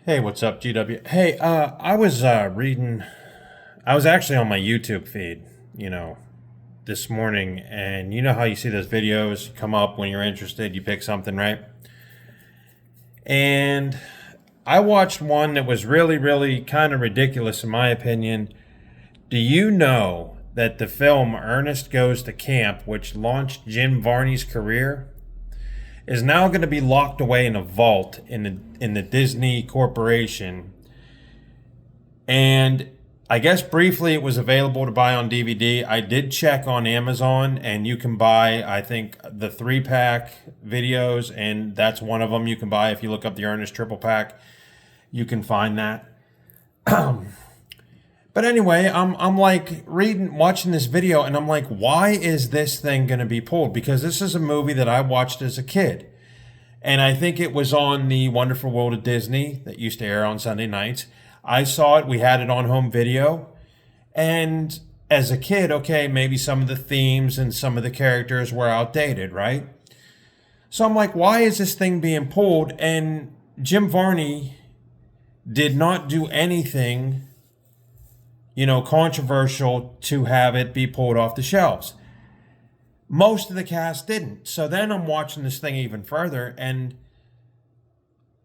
Hey, what's up, GW? Hey, I was reading. I was actually on my YouTube feed, you know, this morning, and you know how you see those videos come up when you're interested, you pick something, right? And I watched one that was really, really kind of ridiculous, in my opinion. Do you know that the film Ernest Goes to Camp, which launched Jim Varney's career, is now going to be locked away in a vault in the Disney Corporation? And I guess briefly it was available to buy on DVD. I did check on Amazon, and you can buy, I think, the 3-pack videos, and that's one of them you can buy. If you look up the Ernest triple pack, you can find that. But anyway, I'm like watching this video, and I'm like, why is this thing going to be pulled? Because this is a movie that I watched as a kid. And I think it was on the Wonderful World of Disney that used to air on Sunday nights. I saw it. We had it on home video. And as a kid, okay, maybe some of the themes and some of the characters were outdated, right? So I'm like, why is this thing being pulled? And Jim Varney did not do anything, controversial to have it be pulled off the shelves. Most of the cast didn't. So then I'm watching this thing even further, and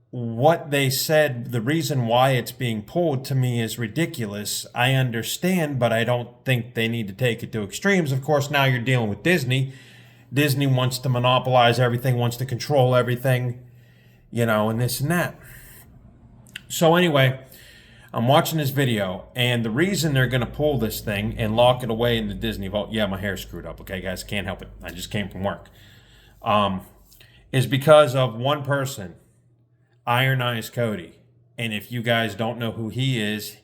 what they said, the reason why it's being pulled, to me is ridiculous. I understand, but I don't think they need to take it to extremes. Of course, now you're dealing with Disney. Disney wants to monopolize everything, wants to control everything, and this and that. So anyway, I'm watching this video, and the reason they're going to pull this thing and lock it away in the Disney vault, yeah, my hair's screwed up, okay, guys, can't help it. I just came from work. Is because of one person, Iron Eyes Cody. And if you guys don't know who he is,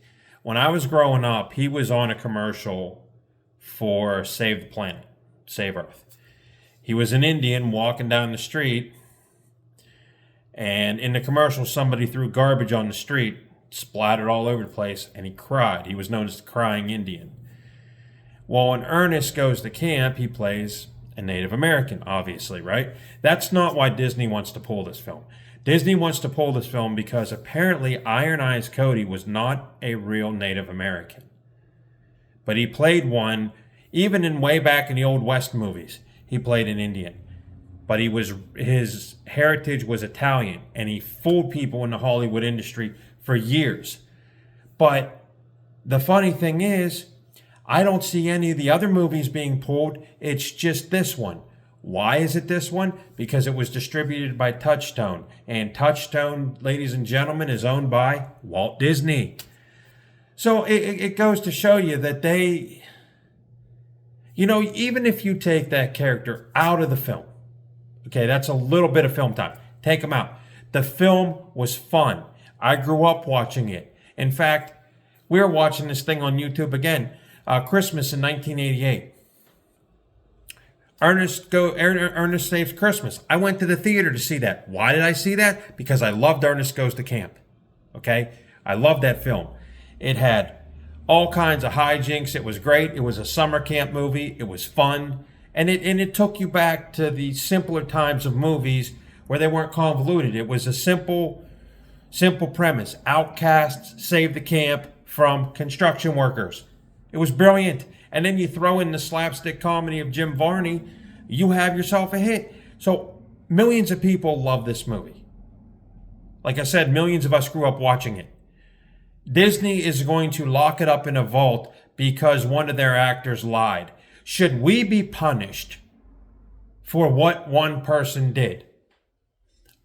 when I was growing up, he was on a commercial for Save the Planet, Save Earth. He was an Indian walking down the street, and in the commercial, somebody threw garbage on the street, splattered all over the place, and he cried. He was known as the Crying Indian. Well, when Ernest Goes to Camp, he plays a Native American, obviously, right? That's not why Disney wants to pull this film. Disney wants to pull this film because apparently Iron Eyes Cody was not a real Native American. But he played one, even in way back in the Old West movies, he played an Indian. But his heritage was Italian, and he fooled people in the Hollywood industry for years. But the funny thing is, I don't see any of the other movies being pulled. It's just this one. Why is it this one? Because it was distributed by Touchstone. And Touchstone, ladies and gentlemen, is owned by Walt Disney. So it goes to show you that they, even if you take that character out of the film, okay, that's a little bit of film time. Take them out. The film was fun. I grew up watching it. In fact, we were watching this thing on YouTube again, Christmas in 1988. Ernest Saves Christmas. I went to the theater to see that. Why did I see that? Because I loved Ernest Goes to Camp. Okay? I loved that film. It had all kinds of hijinks. It was great. It was a summer camp movie. It was fun. And it took you back to the simpler times of movies where they weren't convoluted. It was a simple premise. Outcasts save the camp from construction workers. It was brilliant. And then you throw in the slapstick comedy of Jim Varney, you have yourself a hit. So millions of people love this movie. Like I said, millions of us grew up watching it. Disney is going to lock it up in a vault because one of their actors lied. Should we be punished for what one person did?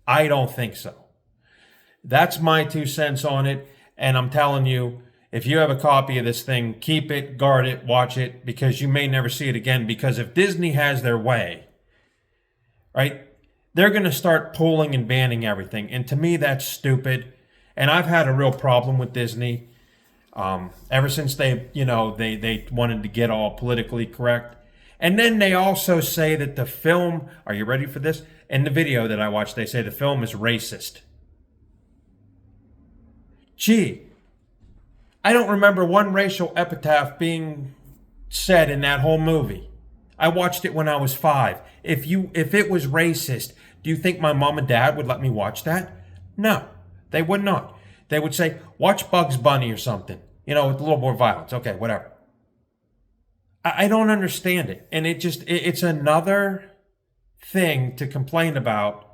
I don't think so. That's my 2 cents on it. And I'm telling you, if you have a copy of this thing, keep it, guard it, watch it, because you may never see it again. Because if Disney has their way, right, they're going to start pulling and banning everything. And to me, that's stupid. And I've had a real problem with Disney ever since they wanted to get all politically correct. And then they also say that the film, are you ready for this? In the video that I watched, they say the film is racist. Gee, I don't remember one racial epitaph being said in that whole movie. I watched it when I was 5. If it was racist, do you think my mom and dad would let me watch that? No, they would not. They would say, watch Bugs Bunny or something, with a little more violence. Okay, whatever. I don't understand it. And it's another thing to complain about.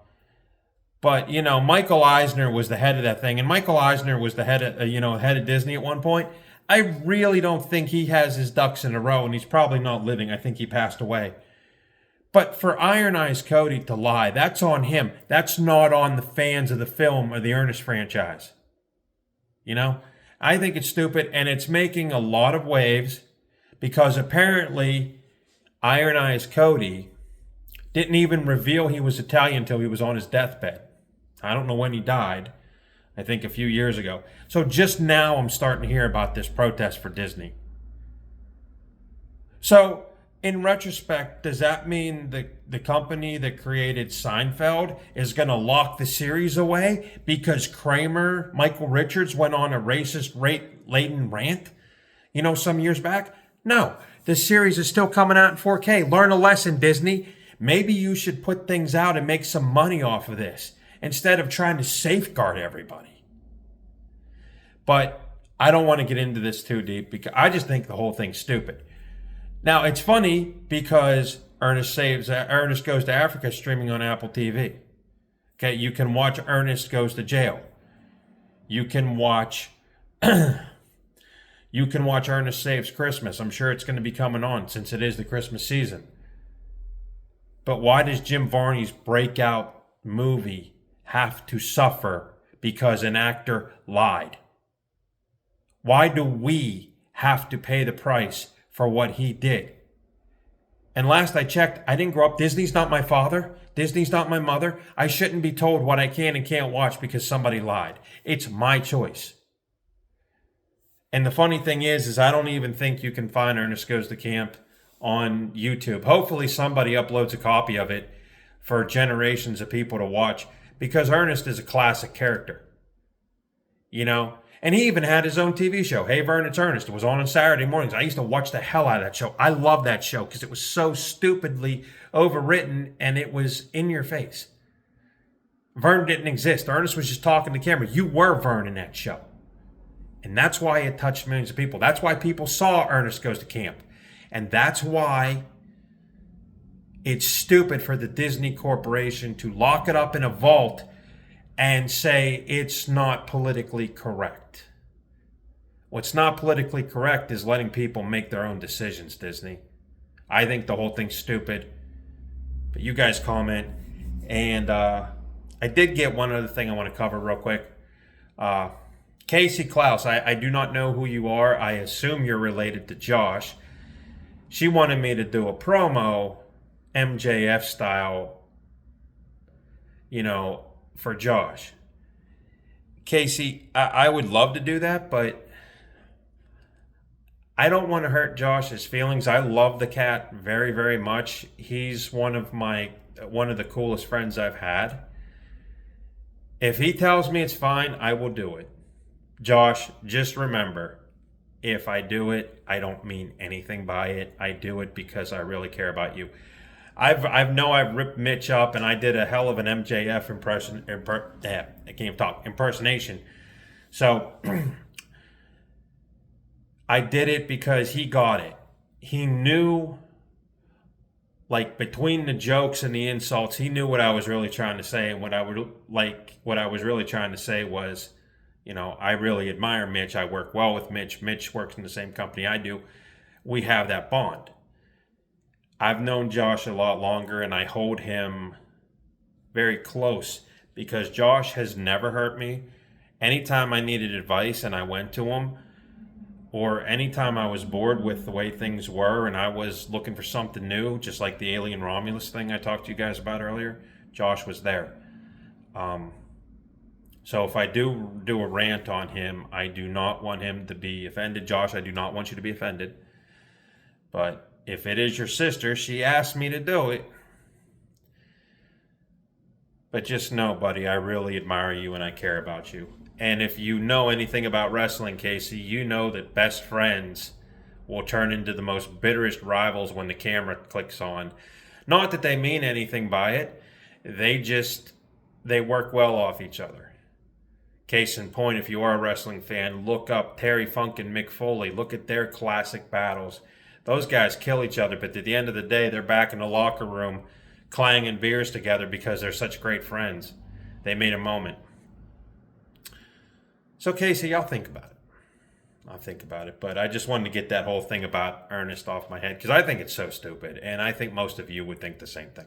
But, Michael Eisner was the head of that thing. And Michael Eisner was the head of Disney at one point. I really don't think he has his ducks in a row, and he's probably not living. I think he passed away. But for Iron Eyes Cody to lie, that's on him. That's not on the fans of the film or the Ernest franchise. I think it's stupid, and it's making a lot of waves because apparently Iron Eyes Cody didn't even reveal he was Italian until he was on his deathbed. I don't know when he died. I think a few years ago. So just now I'm starting to hear about this protest for Disney. So in retrospect, does that mean the company that created Seinfeld is going to lock the series away because Kramer, Michael Richards, went on a racist-laden rant, some years back? No, the series is still coming out in 4K. Learn a lesson, Disney. Maybe you should put things out and make some money off of this instead of trying to safeguard everybody. But I don't want to get into this too deep because I just think the whole thing's stupid. Now, it's funny because Ernest Goes to Africa streaming on Apple TV. Okay, you can watch Ernest Goes to Jail. You can watch Ernest Saves Christmas. I'm sure it's going to be coming on since it is the Christmas season. But why does Jim Varney's breakout movie have to suffer because an actor lied? Why do we have to pay the price for what he did? And last I checked, I didn't grow up. Disney's not my father. Disney's not my mother. I shouldn't be told what I can and can't watch because somebody lied. It's my choice. And the funny thing is I don't even think you can find Ernest Goes to Camp on YouTube. Hopefully somebody uploads a copy of it for generations of people to watch because Ernest is a classic character. And he even had his own TV show. Hey, Vern, it's Ernest. It was on Saturday mornings. I used to watch the hell out of that show. I love that show because it was so stupidly overwritten and it was in your face. Vern didn't exist. Ernest was just talking to camera. You were Vern in that show. And that's why it touched millions of people. That's why people saw Ernest Goes to Camp. And that's why it's stupid for the Disney Corporation to lock it up in a vault and say it's not politically correct. What's not politically correct is letting people make their own decisions, Disney. I think the whole thing's stupid. But you guys comment. And I did get one other thing I want to cover real quick. Casey Klaus, I do not know who you are. I assume you're related to Josh. She wanted me to do a promo, MJF style, for Josh. Casey, I would love to do that, but I don't want to hurt Josh's feelings. I love the cat very, very much. He's one of the coolest friends I've had. If he tells me it's fine, I will do it. Josh, just remember, if I do it, I don't mean anything by it. I do it because I really care about you. I've ripped Mitch up, and I did a hell of an MJF impersonation. So I did it because he got it. He knew, between the jokes and the insults, he knew what I was really trying to say, and what I was really trying to say was, I really admire Mitch. I work well with Mitch. Mitch works in the same company I do. We have that bond. I've known Josh a lot longer, and I hold him very close because Josh has never hurt me. Anytime I needed advice and I went to him, or anytime I was bored with the way things were and I was looking for something new, just like the Alien Romulus thing I talked to you guys about earlier, Josh was there. So if I do a rant on him, I do not want him to be offended. Josh, I do not want you to be offended. But if it is your sister, she asked me to do it. But just know, buddy, I really admire you and I care about you. And if you know anything about wrestling, Casey, you know that best friends will turn into the most bitterest rivals when the camera clicks on. Not that they mean anything by it. They work well off each other. Case in point, if you are a wrestling fan, look up Terry Funk and Mick Foley. Look at their classic battles. Those guys kill each other, but at the end of the day, they're back in the locker room clanging beers together because they're such great friends. They made a moment. So, Casey, I'll think about it. But I just wanted to get that whole thing about Ernest off my head because I think it's so stupid, and I think most of you would think the same thing.